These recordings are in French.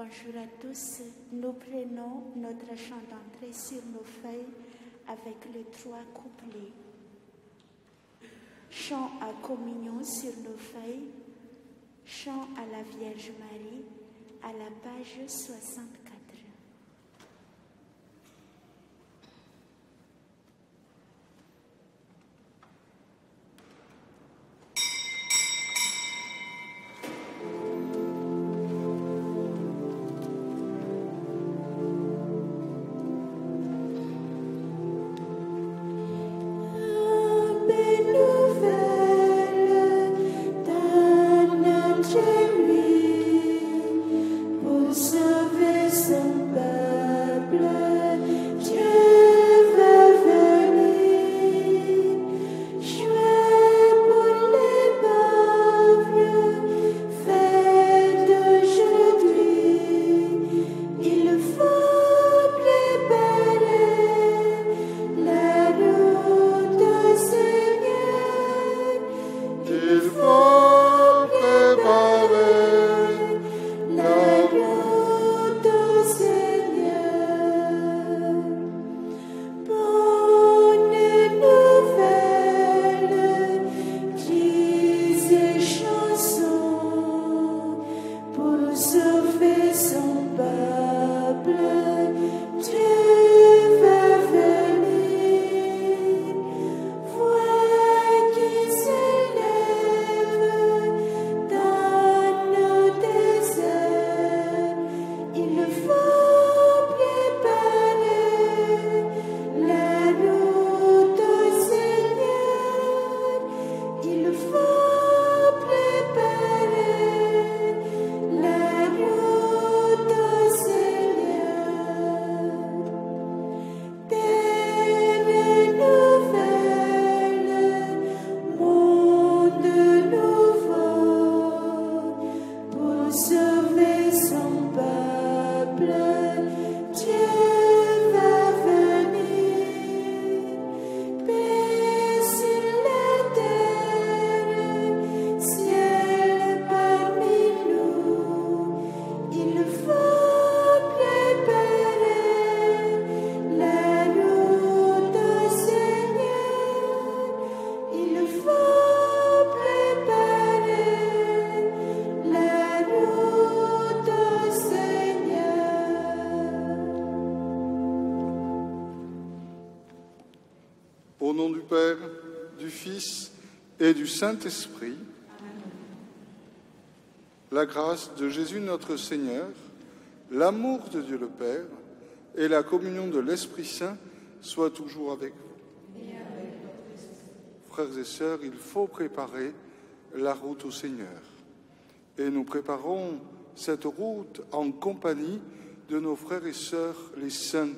Bonjour à tous. Nous prenons notre chant d'entrée sur nos feuilles avec les 3 couplets. Chant à communion sur nos feuilles, chant à la Vierge Marie, à la page 64. Au nom du Père, du Fils et du Saint-Esprit, la grâce de Jésus notre Seigneur, l'amour de Dieu le Père et la communion de l'Esprit Saint soient toujours avec vous. Frères et sœurs, il faut préparer la route au Seigneur. Et nous préparons cette route en compagnie de nos frères et sœurs les saints,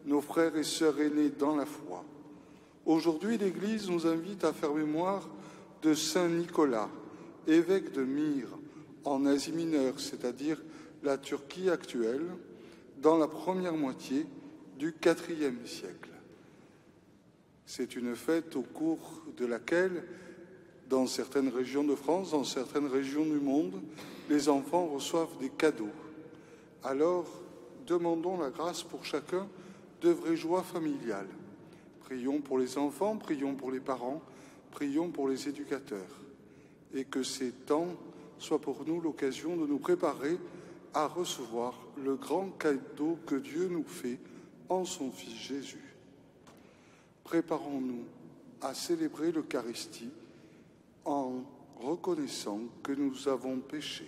nos frères et sœurs aînés dans la foi. Aujourd'hui, l'Église nous invite à faire mémoire de Saint Nicolas, évêque de Myre, en Asie mineure, c'est-à-dire la Turquie actuelle, dans la première moitié du IVe siècle. C'est une fête au cours de laquelle, dans certaines régions de France, dans certaines régions du monde, les enfants reçoivent des cadeaux. Alors, demandons la grâce pour chacun de vraies joies familiales. Prions pour les enfants, prions pour les parents, prions pour les éducateurs. Et que ces temps soient pour nous l'occasion de nous préparer à recevoir le grand cadeau que Dieu nous fait en son Fils Jésus. Préparons-nous à célébrer l'Eucharistie en reconnaissant que nous avons péché.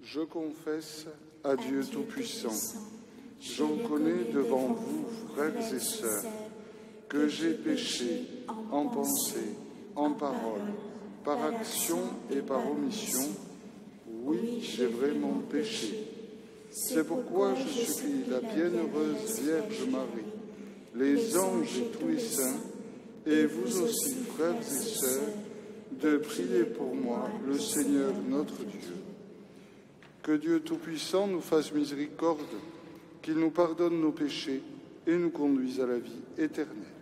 Je confesse à Dieu Tout-Puissant, j'en connais devant vous, frères et sœurs, que j'ai péché en pensée, en parole, par action et par omission. Oui, j'ai vraiment péché. C'est pourquoi je supplie la bienheureuse Vierge Marie, les anges et tous les saints, et vous aussi, frères et sœurs, de prier pour moi, le Seigneur notre Dieu. Que Dieu Tout-Puissant nous fasse miséricorde, qu'il nous pardonne nos péchés et nous conduise à la vie éternelle.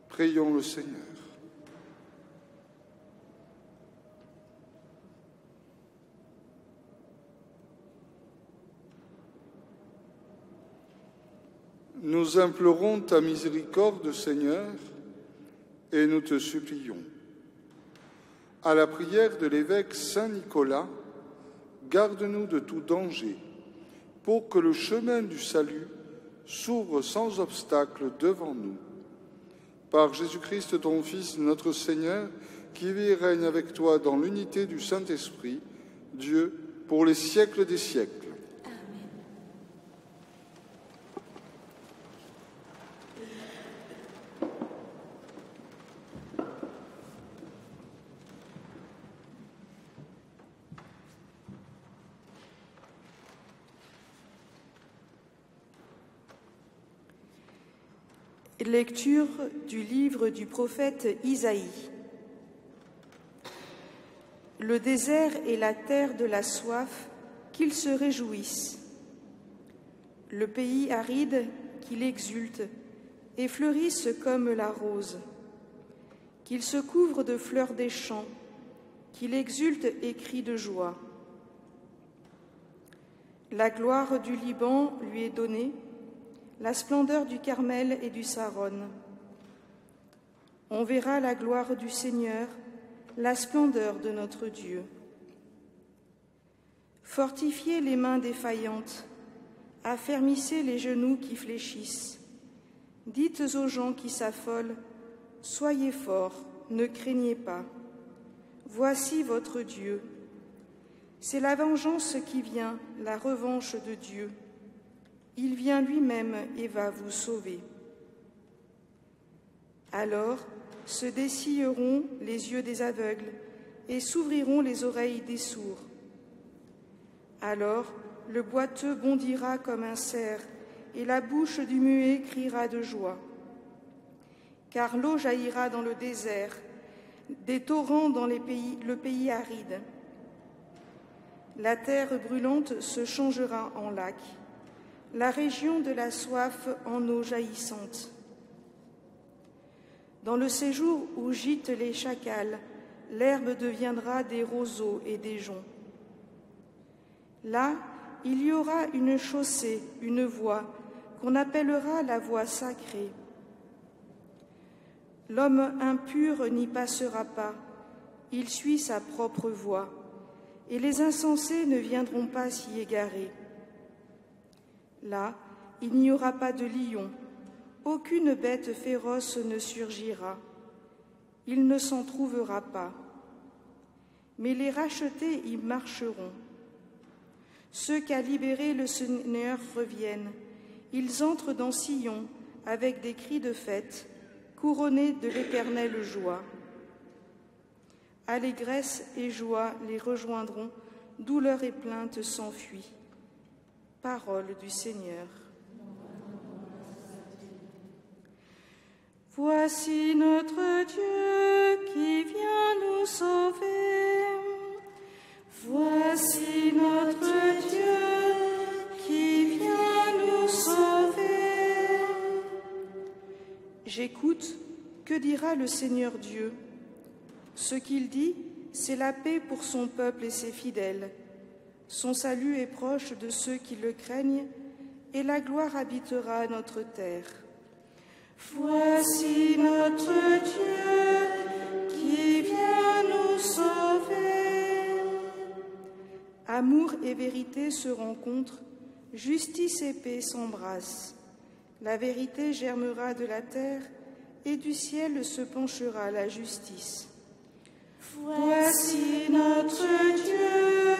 Prions le Seigneur. Nous implorons ta miséricorde, Seigneur, et nous te supplions. À la prière de l'évêque Saint Nicolas, garde-nous de tout danger, pour que le chemin du salut s'ouvre sans obstacle devant nous. Par Jésus-Christ, ton Fils, notre Seigneur, qui vit et règne avec toi dans l'unité du Saint-Esprit, Dieu, pour les siècles des siècles. Amen. Lecture du livre du prophète Isaïe. Le désert et la terre de la soif, qu'ils se réjouissent. Le pays aride, qu'il exulte et fleurisse comme la rose. Qu'il se couvre de fleurs des champs, qu'il exulte et crie de joie. La gloire du Liban lui est donnée, la splendeur du Carmel et du Saron. On verra la gloire du Seigneur, la splendeur de notre Dieu. Fortifiez les mains défaillantes, affermissez les genoux qui fléchissent. Dites aux gens qui s'affolent, soyez forts, ne craignez pas. Voici votre Dieu. C'est la vengeance qui vient, la revanche de Dieu. Il vient lui-même et va vous sauver. Alors se dessilleront les yeux des aveugles et s'ouvriront les oreilles des sourds. Alors le boiteux bondira comme un cerf et la bouche du muet criera de joie. Car l'eau jaillira dans le désert, des torrents dans le pays aride. La terre brûlante se changera en lac, la région de la soif en eau jaillissante. Dans le séjour où gîtent les chacals, l'herbe deviendra des roseaux et des joncs. Là, il y aura une chaussée, une voie, qu'on appellera la voie sacrée. L'homme impur n'y passera pas, il suit sa propre voie, et les insensés ne viendront pas s'y égarer. Là, il n'y aura pas de lion, aucune bête féroce ne surgira, il ne s'en trouvera pas. Mais les rachetés y marcheront. Ceux qu'a libérés le Seigneur reviennent, ils entrent dans Sion avec des cris de fête, couronnés de l'éternelle joie. Allégresse et joie les rejoindront, douleur et plainte s'enfuient. Parole du Seigneur. Voici notre Dieu qui vient nous sauver. Voici notre Dieu qui vient nous sauver. J'écoute, que dira le Seigneur Dieu? Ce qu'il dit, c'est la paix pour son peuple et ses fidèles. Son salut est proche de ceux qui le craignent, et la gloire habitera à notre terre. Voici notre Dieu qui vient nous sauver. Amour et vérité se rencontrent, justice et paix s'embrassent. La vérité germera de la terre, et du ciel se penchera la justice. Voici notre Dieu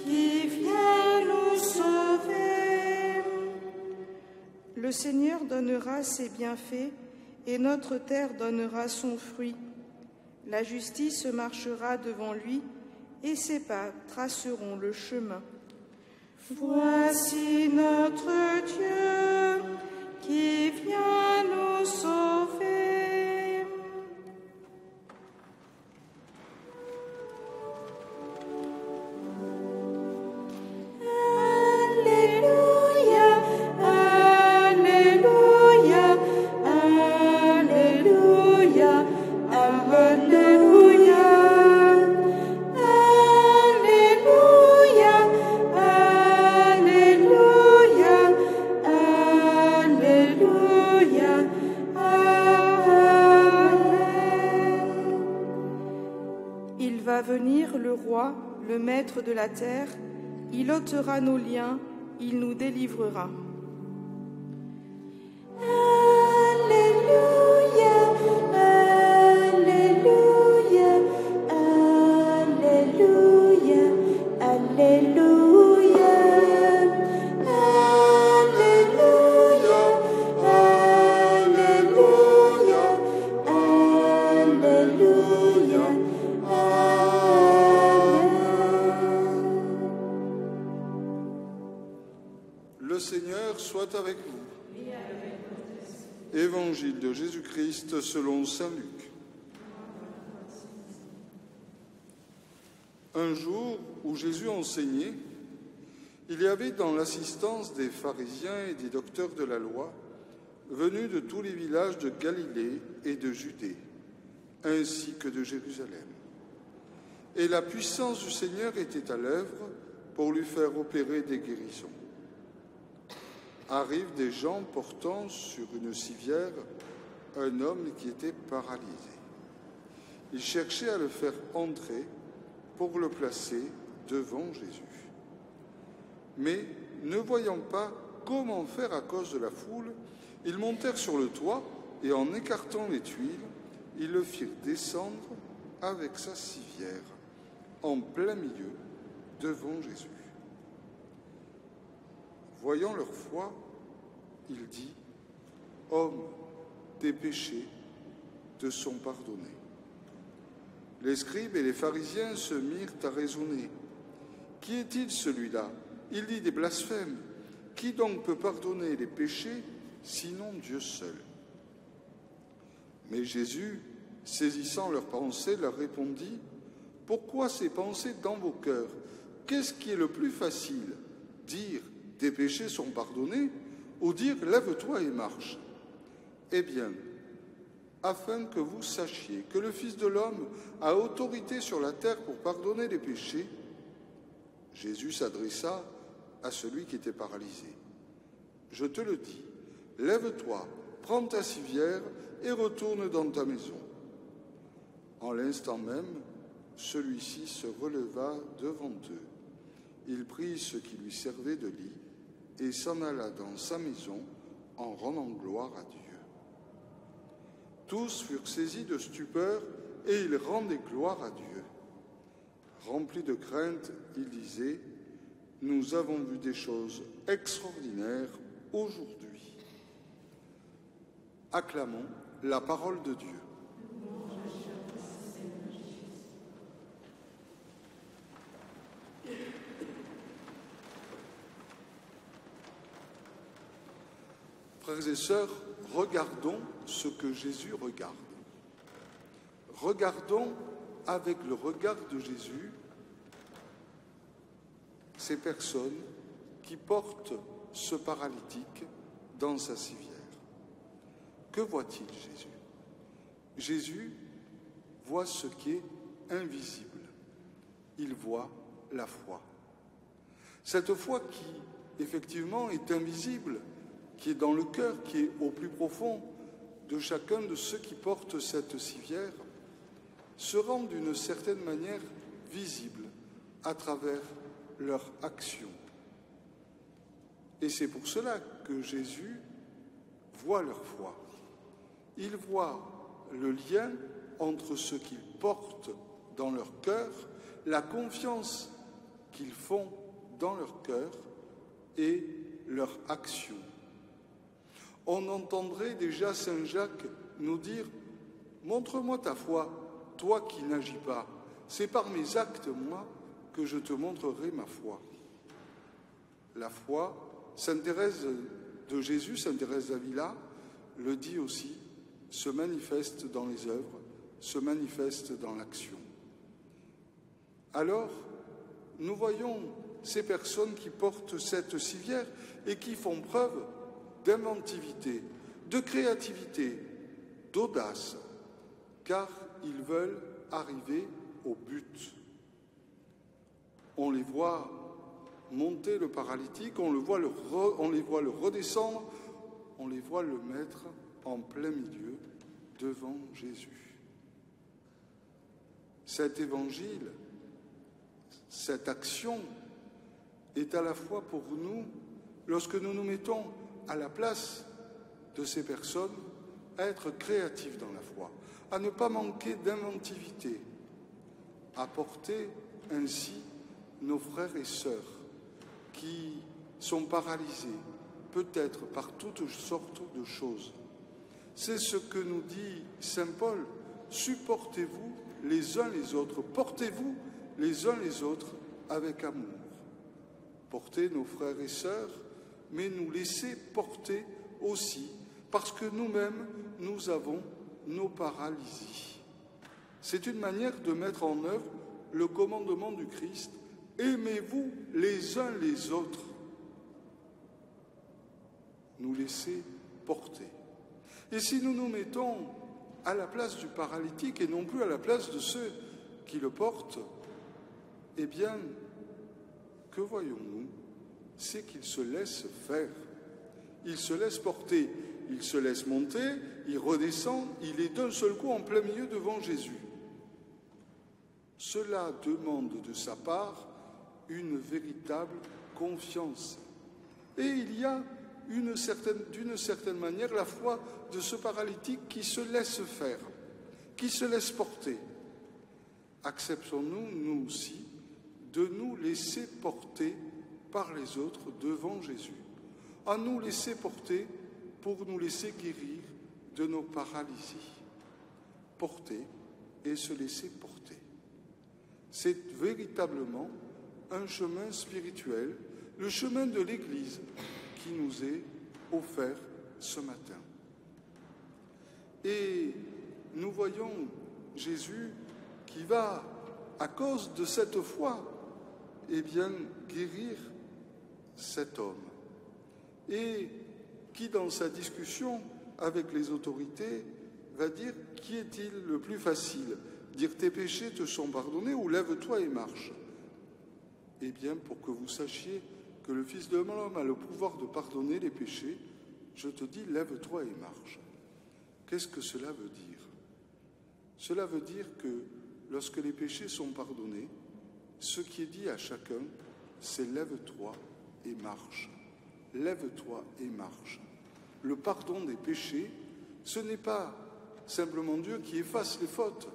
qui vient nous sauver. Le Seigneur donnera ses bienfaits et notre terre donnera son fruit. La justice marchera devant lui et ses pas traceront le chemin. Voici notre Dieu qui vient nous sauver. Le maître de la terre, il ôtera nos liens, il nous délivrera. Alléluia, Alléluia, Alléluia, Alléluia, Alléluia, Alléluia. Le Seigneur soit avec vous. Évangile de Jésus-Christ selon saint Luc. Un jour où Jésus enseignait, il y avait dans l'assistance des pharisiens et des docteurs de la loi, venus de tous les villages de Galilée et de Judée, ainsi que de Jérusalem. Et la puissance du Seigneur était à l'œuvre pour lui faire opérer des guérisons. Arrivent des gens portant sur une civière un homme qui était paralysé. Ils cherchaient à le faire entrer pour le placer devant Jésus. Mais, ne voyant pas comment faire à cause de la foule, ils montèrent sur le toit et en écartant les tuiles, ils le firent descendre avec sa civière en plein milieu devant Jésus. Voyant leur foi, il dit : « Hommes, tes péchés te sont pardonnés. » Les scribes et les pharisiens se mirent à raisonner. « Qui est-il celui-là ? Il dit des blasphèmes. Qui donc peut pardonner les péchés, sinon Dieu seul ?» Mais Jésus, saisissant leurs pensées, leur répondit : « Pourquoi ces pensées dans vos cœurs ? Qu'est-ce qui est le plus facile ? Dire : tes péchés sont pardonnés, ou dire : lève-toi et marche. Eh bien, afin que vous sachiez que le Fils de l'homme a autorité sur la terre pour pardonner les péchés, Jésus s'adressa à celui qui était paralysé. Je te le dis, lève-toi, prends ta civière et retourne dans ta maison. En l'instant même, celui-ci se releva devant eux. Il prit ce qui lui servait de lit et s'en alla dans sa maison en rendant gloire à Dieu. Tous furent saisis de stupeur et ils rendaient gloire à Dieu. Remplis de crainte, ils disaient : « Nous avons vu des choses extraordinaires aujourd'hui. » Acclamons la parole de Dieu. Frères et sœurs, regardons ce que Jésus regarde. Regardons avec le regard de Jésus ces personnes qui portent ce paralytique dans sa civière. Que voit-il Jésus? Jésus voit ce qui est invisible. Il voit la foi. Cette foi qui, effectivement, est invisible, qui est dans le cœur, qui est au plus profond de chacun de ceux qui portent cette civière, se rend d'une certaine manière visible à travers leur action. Et c'est pour cela que Jésus voit leur foi. Il voit le lien entre ce qu'ils portent dans leur cœur, la confiance qu'ils font dans leur cœur et leur action. On entendrait déjà Saint Jacques nous dire « Montre-moi ta foi, toi qui n'agis pas. C'est par mes actes, moi, que je te montrerai ma foi. » La foi, Sainte Thérèse de Jésus, Sainte Thérèse d'Avila, le dit aussi, se manifeste dans les œuvres, se manifeste dans l'action. Alors, nous voyons ces personnes qui portent cette civière et qui font preuve d'inventivité, de créativité, d'audace, car ils veulent arriver au but. On les voit monter le paralytique, on les voit le redescendre, on les voit le mettre en plein milieu devant Jésus. Cet évangile, cette action est à la fois pour nous, lorsque nous nous mettons à la place de ces personnes, à être créatifs dans la foi, à ne pas manquer d'inventivité, à porter ainsi nos frères et sœurs qui sont paralysés, peut-être par toutes sortes de choses. C'est ce que nous dit saint Paul, supportez-vous les uns les autres, portez-vous les uns les autres avec amour. Portez nos frères et sœurs, mais nous laisser porter aussi, parce que nous-mêmes, nous avons nos paralysies. C'est une manière de mettre en œuvre le commandement du Christ, aimez-vous les uns les autres. Nous laisser porter. Et si nous nous mettons à la place du paralytique et non plus à la place de ceux qui le portent, eh bien, que voyons-nous? C'est qu'il se laisse faire. Il se laisse porter, il se laisse monter, il redescend, il est d'un seul coup en plein milieu devant Jésus. Cela demande de sa part une véritable confiance. Et il y a d'une certaine manière la foi de ce paralytique qui se laisse faire, qui se laisse porter. Acceptons-nous, nous aussi, de nous laisser porter par les autres devant Jésus, à nous laisser porter pour nous laisser guérir de nos paralysies. Porter et se laisser porter. C'est véritablement un chemin spirituel, le chemin de l'Église qui nous est offert ce matin. Et nous voyons Jésus qui va, à cause de cette foi, eh bien, guérir cet homme. Et qui, dans sa discussion avec les autorités, va dire qui est-il le plus facile? Dire tes péchés te sont pardonnés ou lève-toi et marche? Eh bien, pour que vous sachiez que le Fils de l'homme a le pouvoir de pardonner les péchés, je te dis, lève-toi et marche. Qu'est-ce que cela veut dire? Cela veut dire que lorsque les péchés sont pardonnés, ce qui est dit à chacun, c'est lève-toi et marche. Lève-toi et marche. Le pardon des péchés, ce n'est pas simplement Dieu qui efface les fautes,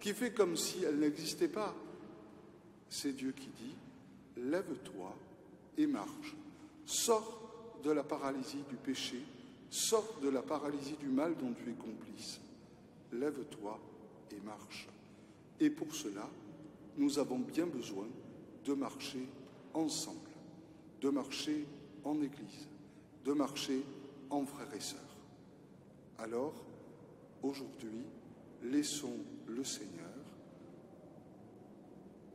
qui fait comme si elles n'existaient pas. C'est Dieu qui dit, lève-toi et marche. Sors de la paralysie du péché, sors de la paralysie du mal dont tu es complice. Lève-toi et marche. Et pour cela, nous avons bien besoin de marcher ensemble, de marcher en Église, de marcher en frères et sœurs. Alors, aujourd'hui, laissons le Seigneur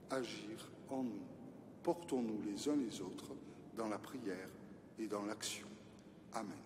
agir en nous. Portons-nous les uns les autres dans la prière et dans l'action. Amen.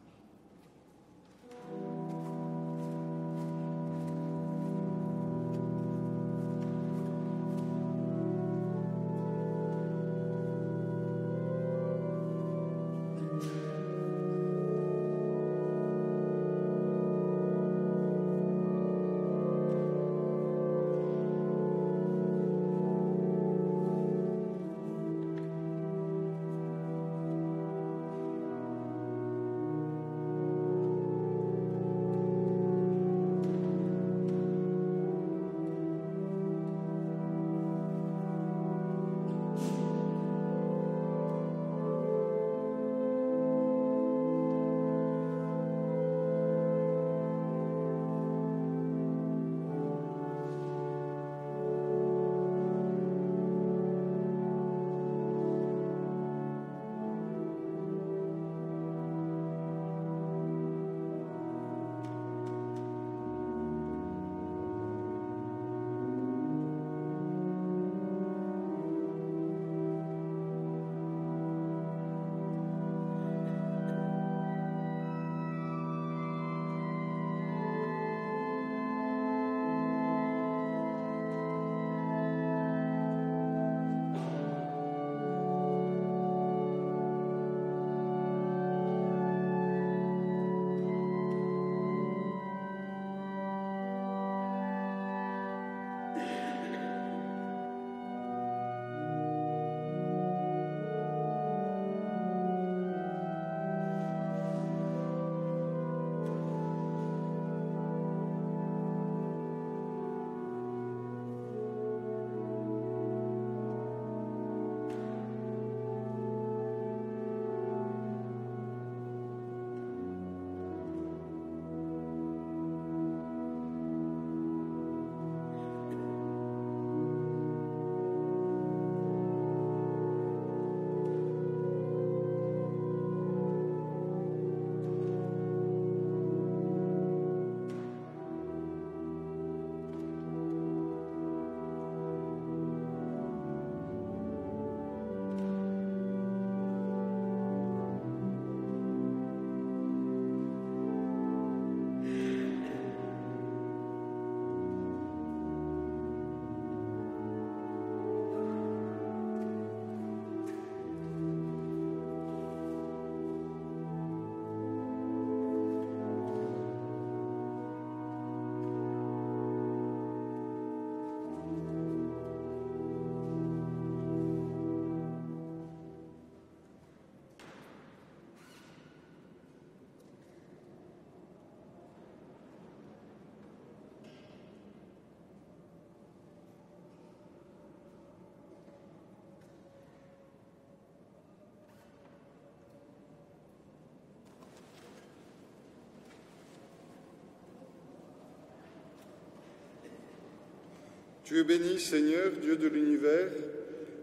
Tu es béni, Seigneur, Dieu de l'univers.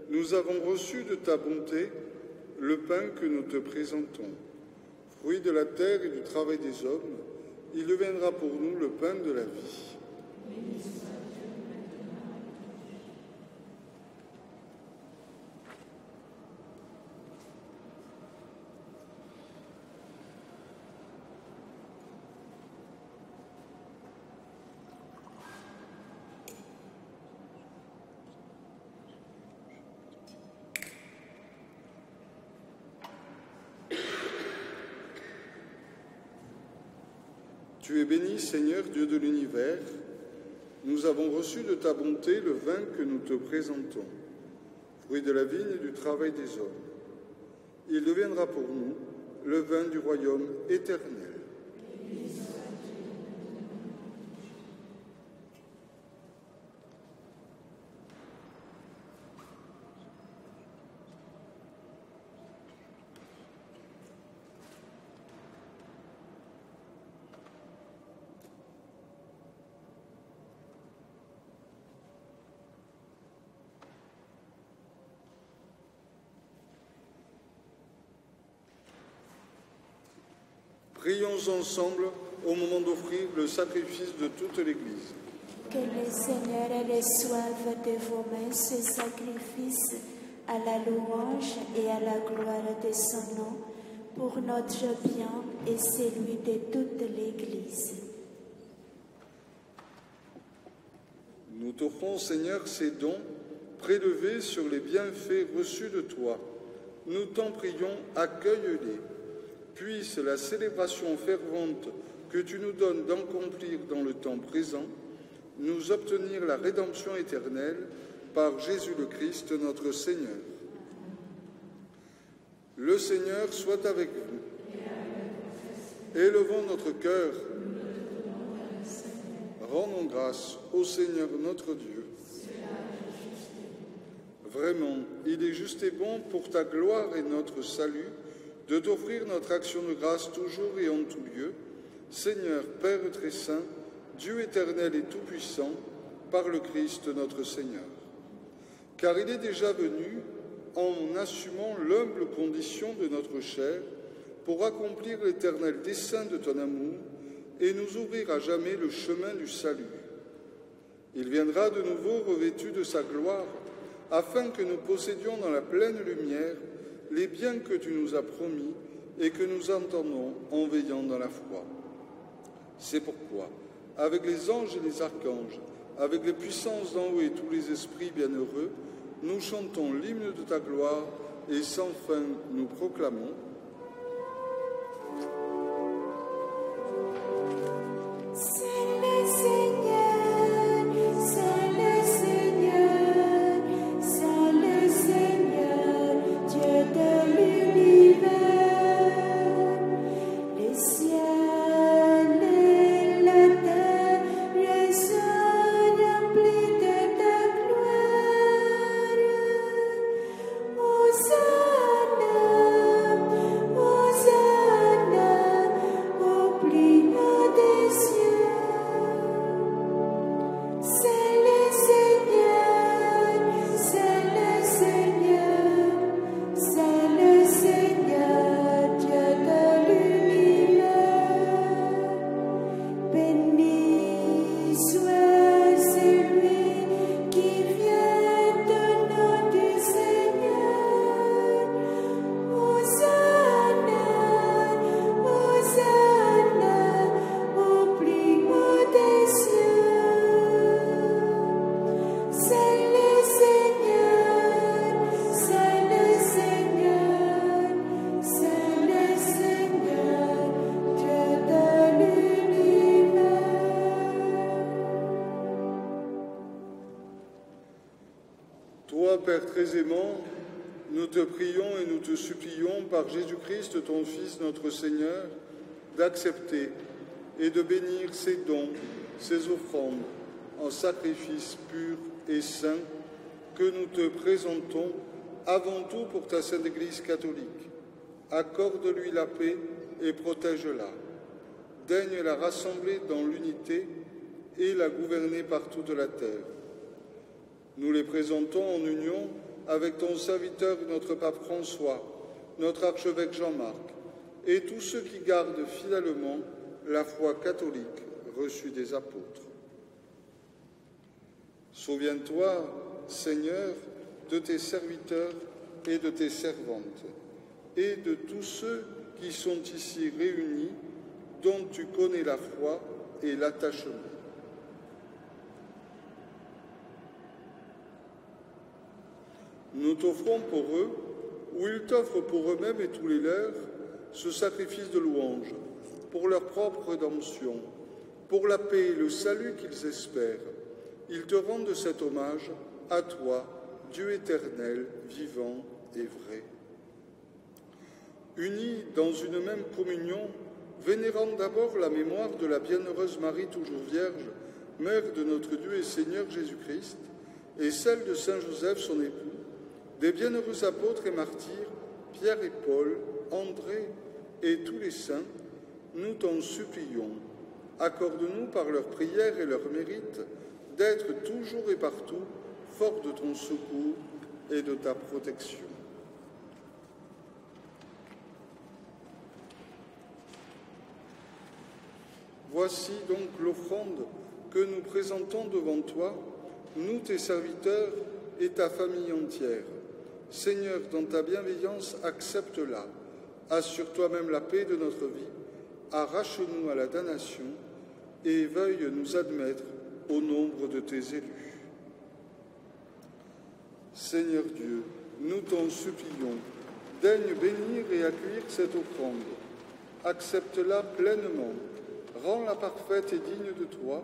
Nous avons reçu de ta bonté le pain que nous te présentons. Fruit de la terre et du travail des hommes, il deviendra pour nous le pain de la vie. Tu es béni, Seigneur, Dieu de l'univers. Nous avons reçu de ta bonté le vin que nous te présentons, fruit de la vigne et du travail des hommes. Il deviendra pour nous le vin du royaume éternel. Prions ensemble au moment d'offrir le sacrifice de toute l'Église. Que le Seigneur reçoive de vos mains ce sacrifice à la louange et à la gloire de son nom, pour notre bien et celui de toute l'Église. Nous t'offrons, Seigneur, ces dons prélevés sur les bienfaits reçus de toi. Nous t'en prions, accueille-les. Puisse la célébration fervente que tu nous donnes d'accomplir dans le temps présent nous obtenir la rédemption éternelle par Jésus le Christ, notre Seigneur. Le Seigneur soit avec vous. Élevons notre cœur. Rendons grâce au Seigneur notre Dieu. Vraiment, il est juste et bon pour ta gloire et notre salut de t'offrir notre action de grâce toujours et en tout lieu, Seigneur, Père très saint, Dieu éternel et tout-puissant, par le Christ notre Seigneur. Car il est déjà venu en assumant l'humble condition de notre chair pour accomplir l'éternel dessein de ton amour et nous ouvrir à jamais le chemin du salut. Il viendra de nouveau revêtu de sa gloire, afin que nous possédions dans la pleine lumière les biens que tu nous as promis et que nous entendons en veillant dans la foi. C'est pourquoi, avec les anges et les archanges, avec les puissances d'en haut et tous les esprits bienheureux, nous chantons l'hymne de ta gloire et sans fin nous proclamons. Père très aimant, nous te prions et nous te supplions par Jésus-Christ, ton Fils, notre Seigneur, d'accepter et de bénir ces dons, ces offrandes, en sacrifice pur et saint que nous te présentons avant tout pour ta Sainte Église catholique. Accorde-lui la paix et protège-la. Daigne la rassembler dans l'unité et la gouverner par toute la terre. Nous les présentons en union avec ton serviteur, notre pape François, notre archevêque Jean-Marc, et tous ceux qui gardent fidèlement la foi catholique reçue des apôtres. Souviens-toi, Seigneur, de tes serviteurs et de tes servantes, et de tous ceux qui sont ici réunis, dont tu connais la foi et l'attachement. Nous t'offrons pour eux, ou ils t'offrent pour eux-mêmes et tous les leurs, ce sacrifice de louange, pour leur propre rédemption, pour la paix et le salut qu'ils espèrent. Ils te rendent cet hommage à toi, Dieu éternel, vivant et vrai. Unis dans une même communion, vénérant d'abord la mémoire de la bienheureuse Marie toujours vierge, mère de notre Dieu et Seigneur Jésus-Christ, et celle de Saint Joseph, son époux, des bienheureux apôtres et martyrs, Pierre et Paul, André et tous les saints, nous t'en supplions. Accorde-nous par leurs prières et leurs mérites d'être toujours et partout forts de ton secours et de ta protection. Voici donc l'offrande que nous présentons devant toi, nous tes serviteurs et ta famille entière. Seigneur, dans ta bienveillance, accepte-la. Assure toi-même la paix de notre vie. Arrache-nous à la damnation et veuille nous admettre au nombre de tes élus. Seigneur Dieu, nous t'en supplions, daigne bénir et accueillir cette offrande. Accepte-la pleinement, rends-la parfaite et digne de toi,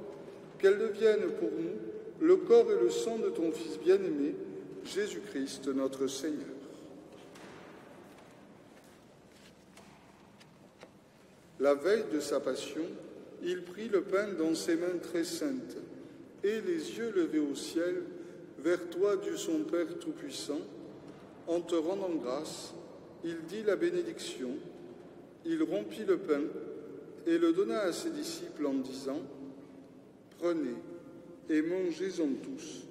qu'elle devienne pour nous le corps et le sang de ton Fils bien-aimé, Jésus-Christ notre Seigneur. La veille de sa passion, il prit le pain dans ses mains très saintes, et les yeux levés au ciel, vers toi, Dieu son Père Tout-Puissant, en te rendant grâce, il dit la bénédiction, il rompit le pain et le donna à ses disciples en disant « Prenez et mangez-en tous,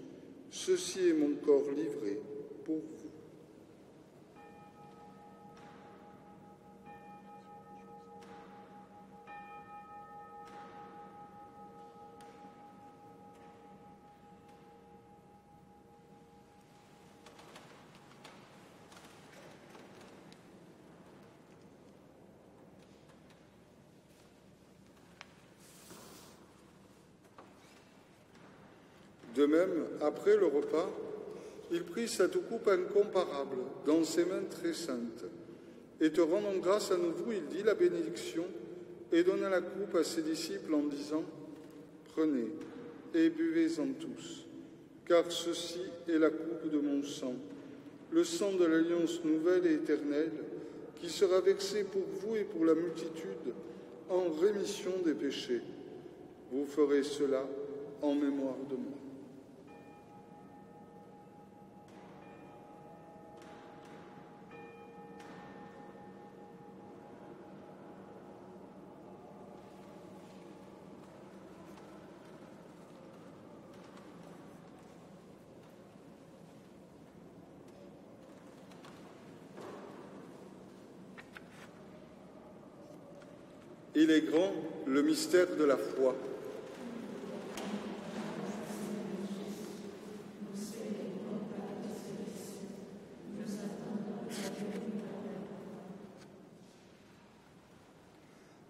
ceci est mon corps livré pour vous. » De même, après le repas, il prit cette coupe incomparable dans ses mains très saintes, et te rendant grâce à nouveau, il dit la bénédiction et donna la coupe à ses disciples en disant « Prenez et buvez-en tous, car ceci est la coupe de mon sang, le sang de l'alliance nouvelle et éternelle, qui sera versé pour vous et pour la multitude en rémission des péchés. Vous ferez cela en mémoire de moi. » Il est grand, le mystère de la foi.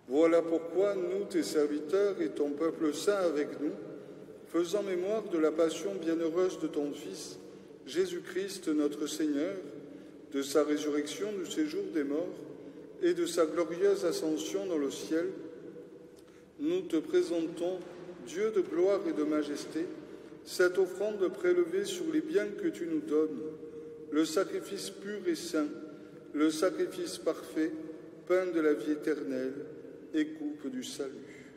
Voilà pourquoi nous, tes serviteurs et ton peuple saint avec nous, faisant mémoire de la passion bienheureuse de ton Fils, Jésus-Christ notre Seigneur, de sa résurrection du séjour des morts, et de sa glorieuse ascension dans le ciel, nous te présentons, Dieu de gloire et de majesté, cette offrande prélevée sur les biens que tu nous donnes, le sacrifice pur et saint, le sacrifice parfait, pain de la vie éternelle et coupe du salut.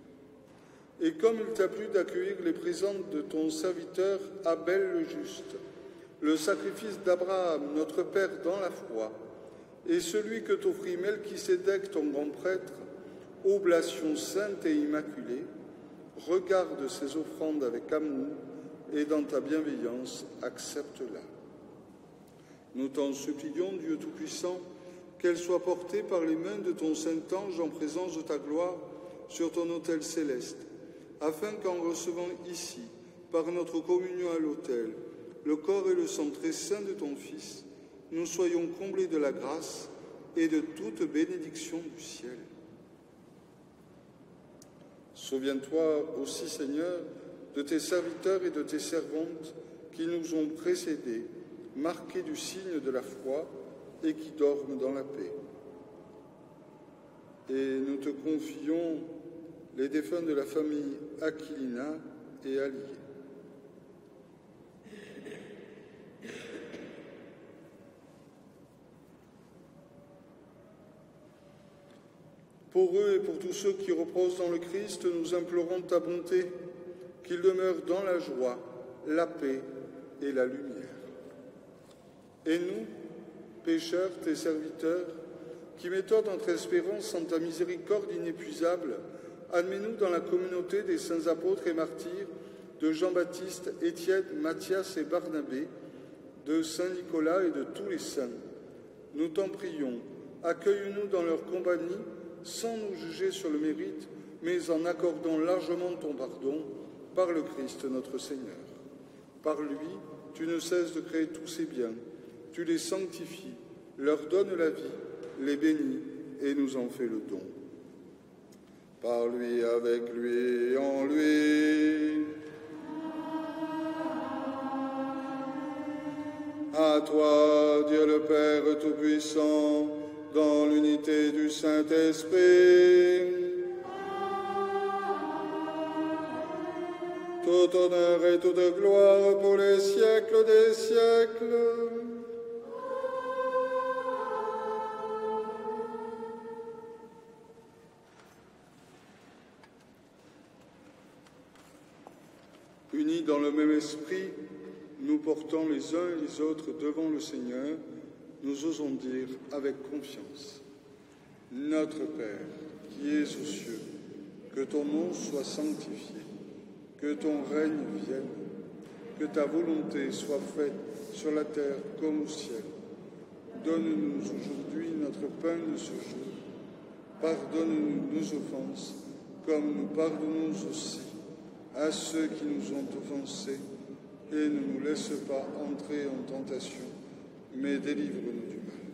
Et comme il t'a plu d'accueillir les présents de ton serviteur Abel le juste, le sacrifice d'Abraham, notre Père dans la foi, et celui que t'offrit Melchisédek, ton grand prêtre, oblation sainte et immaculée, regarde ces offrandes avec amour et dans ta bienveillance, accepte-la. Nous t'en supplions, Dieu Tout-Puissant, qu'elle soit portée par les mains de ton Saint-Ange en présence de ta gloire sur ton autel céleste, afin qu'en recevant ici, par notre communion à l'autel, le corps et le sang très saint de ton Fils, nous soyons comblés de la grâce et de toute bénédiction du ciel. Souviens-toi aussi, Seigneur, de tes serviteurs et de tes servantes qui nous ont précédés, marqués du signe de la foi et qui dorment dans la paix. Et nous te confions les défunts de la famille Aquilina et Allier. Pour eux et pour tous ceux qui reposent dans le Christ, nous implorons ta bonté, qu'ils demeurent dans la joie, la paix et la lumière. Et nous, pécheurs, tes serviteurs, qui mettons notre espérance en ta miséricorde inépuisable, admets-nous dans la communauté des saints apôtres et martyrs, de Jean-Baptiste, Étienne, Matthias et Barnabé, de Saint Nicolas et de tous les saints. Nous t'en prions, accueille-nous dans leur compagnie, sans nous juger sur le mérite, mais en accordant largement ton pardon par le Christ notre Seigneur. Par lui, tu ne cesses de créer tous ces biens, tu les sanctifies, leur donnes la vie, les bénis et nous en fais le don. Par lui, avec lui et en lui. À toi, Dieu le Père Tout-Puissant, dans l'unité du Saint-Esprit, tout honneur et toute gloire pour les siècles des siècles. Unis dans le même esprit, nous portant les uns et les autres devant le Seigneur, nous osons dire avec confiance: Notre Père, qui es aux cieux, que ton nom soit sanctifié, que ton règne vienne, que ta volonté soit faite sur la terre comme au ciel. Donne-nous aujourd'hui notre pain de ce jour. Pardonne-nous nos offenses, comme nous pardonnons aussi à ceux qui nous ont offensés, et ne nous laisse pas entrer en tentation, mais délivre-nous du mal.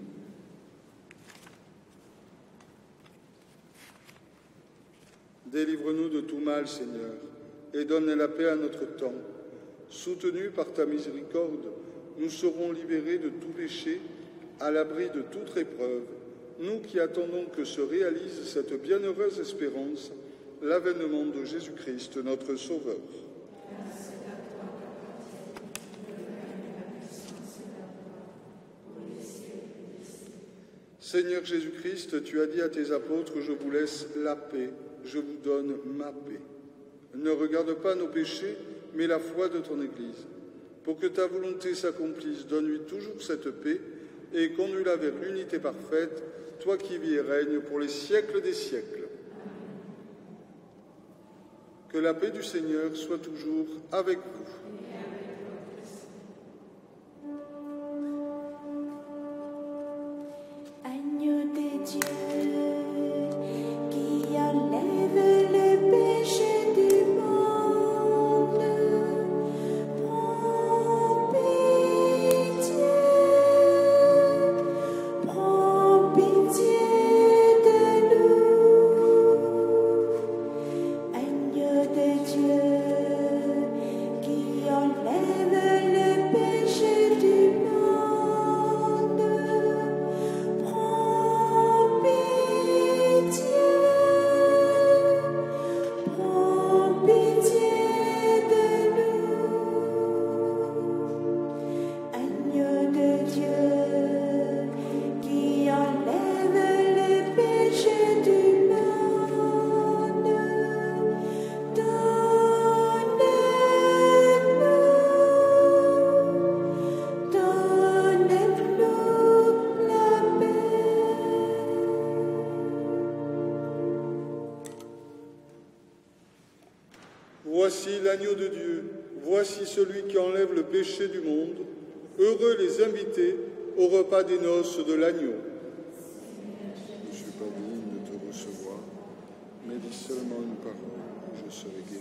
Délivre-nous de tout mal, Seigneur, et donne la paix à notre temps. Soutenus par ta miséricorde, nous serons libérés de tout péché, à l'abri de toute épreuve, nous qui attendons que se réalise cette bienheureuse espérance, l'avènement de Jésus-Christ, notre Sauveur. Seigneur Jésus-Christ, tu as dit à tes apôtres: je vous laisse la paix, je vous donne ma paix. Ne regarde pas nos péchés, mais la foi de ton Église. Pour que ta volonté s'accomplisse, donne-lui toujours cette paix et conduis-la vers l'unité parfaite, toi qui vis et règnes pour les siècles des siècles. Que la paix du Seigneur soit toujours avec vous. Agneau de Dieu, qui enlève les péchés du monde, prends pitié de nous. Agneau de Dieu, qui enlève les péchés du monde, prends pitié de nous. Agneau de Dieu, qui enlève les péchés du monde, donne-nous la paix. Voici l'agneau de Dieu, voici celui qui enlève le péché du monde. Heureux les invités au repas des noces de l'agneau. Je ne suis pas digne de te recevoir, mais dis seulement une parole, et je serai guéri.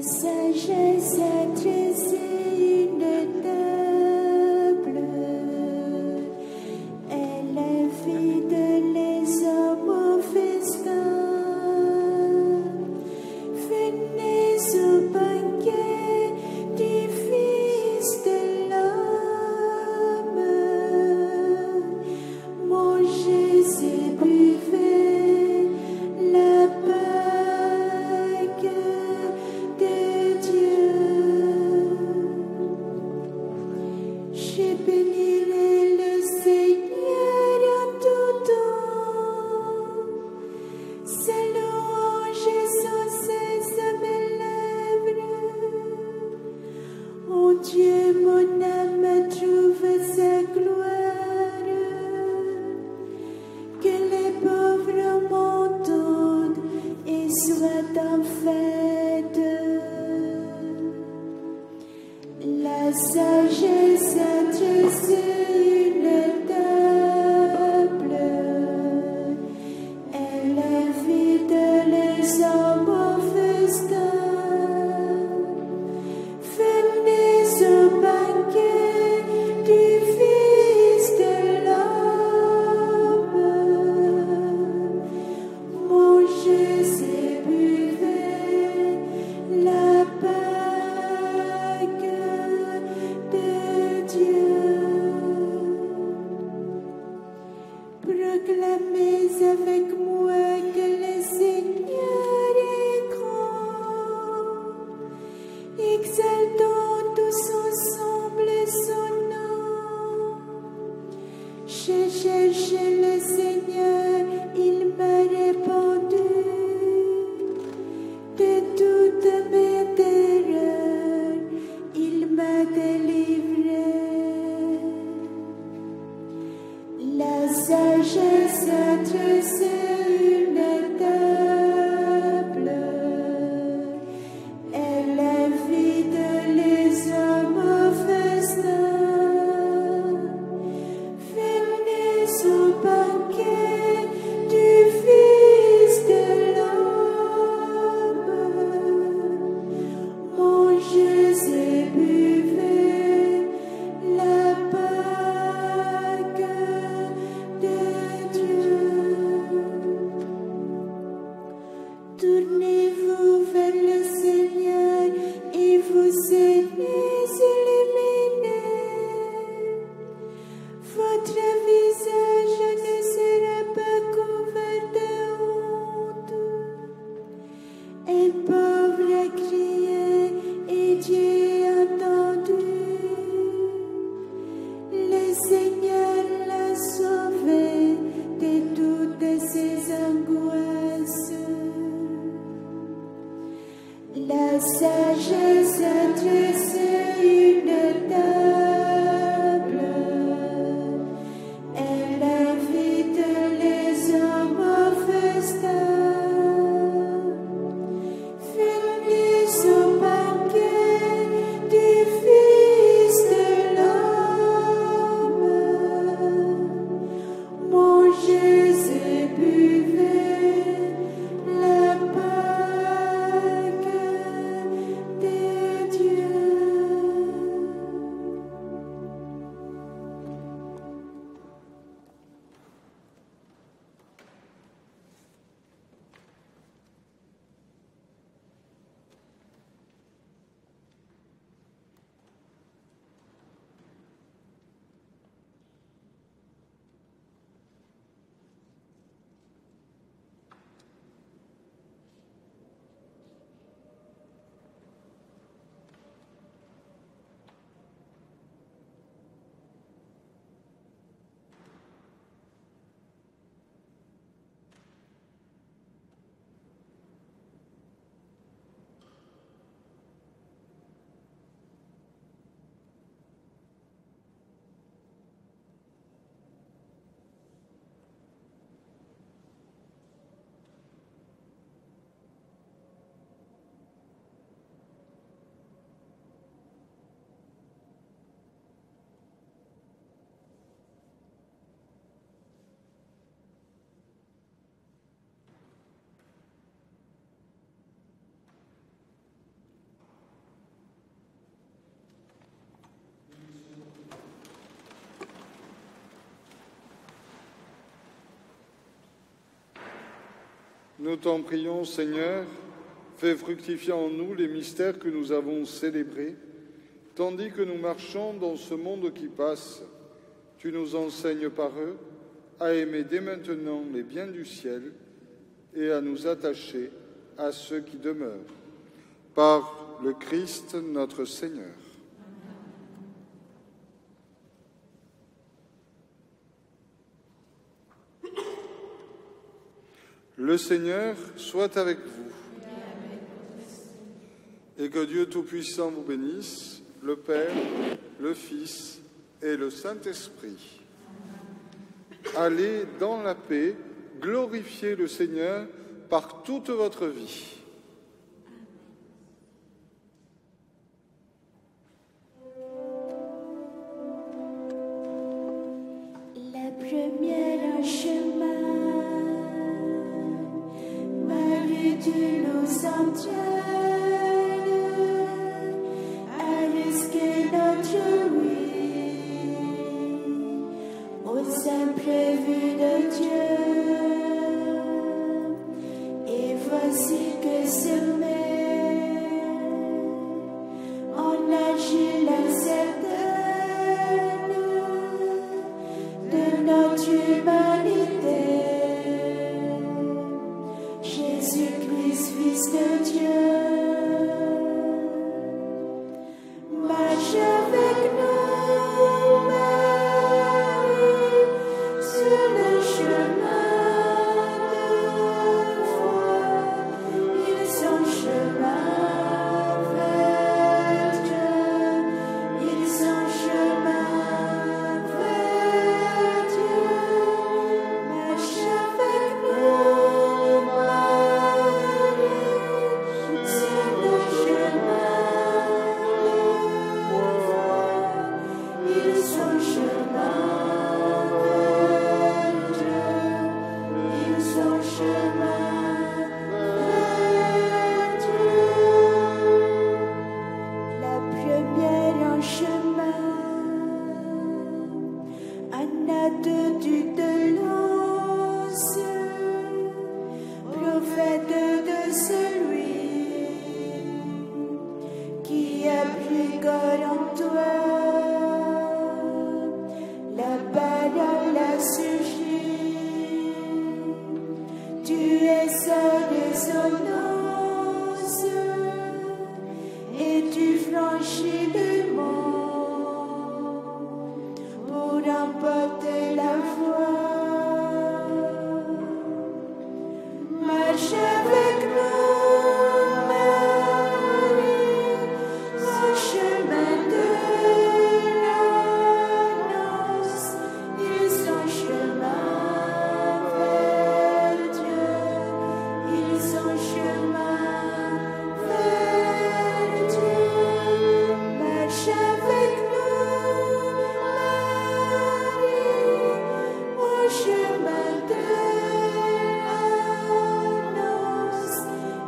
Sagesse a dressé une table, elle invite les hommes au festin. Venez au banquet du Fils de l'homme, mangez et buvez la Pâque de Dieu. Je bénirai le Seigneur en tout temps. Sa louange est sans cesse à mes lèvres. Oh Dieu, mon âme trouve sa gloire. Que les pauvres m'entendent et soient en fête. La sagesse a dressé une table, elle invite les hommes au festin. Venez au banquet du Fils de l'homme, mangez et buvez la Pâque de Dieu. Proclamez avec moi que le Seigneur est grand. Exaltons tous ensemble son nom. J'ai cherché le Seigneur, il m'a répondu. De toutes mes terreurs, il m'a délivré. La sagesse a dressé une table, elle invite les hommes au festin. Venez au banquet du Fils de l'homme, mangez et buvez la Pâque de Dieu. Tournez-vous vers le Seigneur et vous serez illuminés. Votre visage ne sera pas couvert de honte. Un pauvre a crié et Dieu a entendu. Le Seigneur l'a sauvé de toutes ses angoisses. La sagesse a dressé Nous t'en prions, Seigneur, fais fructifier en nous les mystères que nous avons célébrés, tandis que nous marchons dans ce monde qui passe. Tu nous enseignes par eux à aimer dès maintenant les biens du ciel et à nous attacher à ceux qui demeurent. Par le Christ notre Seigneur. Le Seigneur soit avec vous. Et que Dieu Tout-Puissant vous bénisse, le Père, le Fils et le Saint-Esprit. Allez dans la paix, glorifiez le Seigneur par toute votre vie. La première en chemin, Marie, tu nous entraînes à risquer notre vie aux imprévus de Dieu. Et voici que semé en agit l'incertaine de notre humanité. Jésus-Christ, Fils de Dieu, marche avec nous, Marie, sur le chemin de foi. Ils sont chemin vers Dieu, ils sont chemin vers Dieu. Marche avec nous, Marie, sur le chemin de foi. Ils sont chemin vers Dieu, ils sont chemin vers Dieu. La première en chemin, Anna de Tutelance, prophète de celui qui a pris corps en toi. La parole a surgi, tu es sa résonance, et tu franchis le monde pour emporter la foi. Marche avec nous, Marie, au chemin de la noce. Ils sont chemin vers Dieu, ils sont chemin vers Dieu. Marche avec nous, Marie, au chemin de la noce.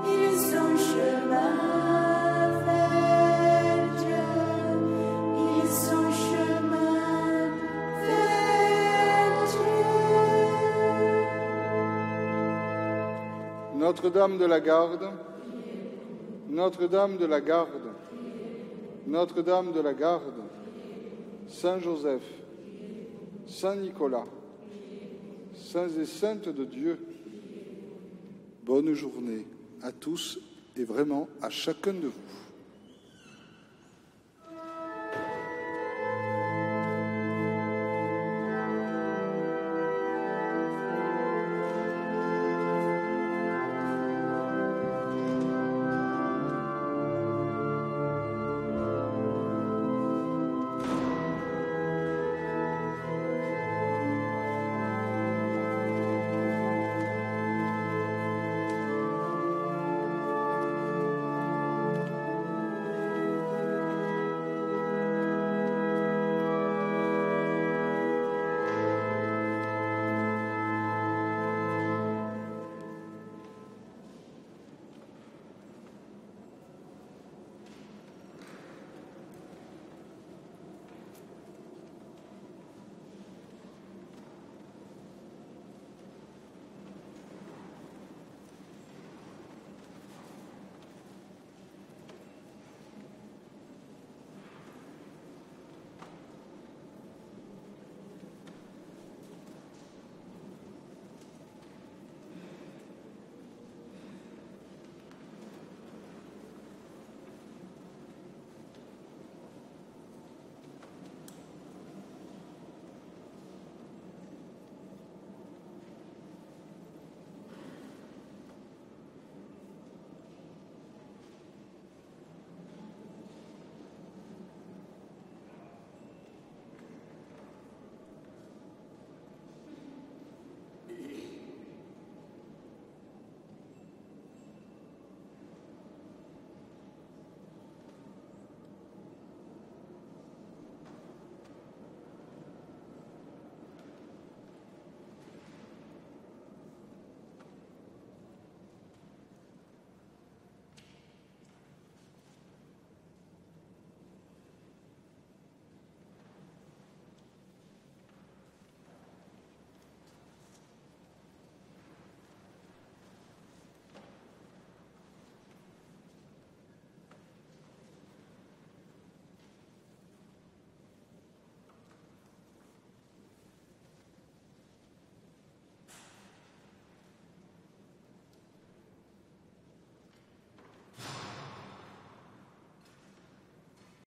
Ils sont chemin vers Dieu, ils sont chemin vers Dieu. Notre-Dame de la Garde, Notre-Dame de la Garde, Notre-Dame de la Garde, Saint Joseph, Saint Nicolas, Saints et Saintes de Dieu, bonne journée à tous et vraiment à chacun de vous.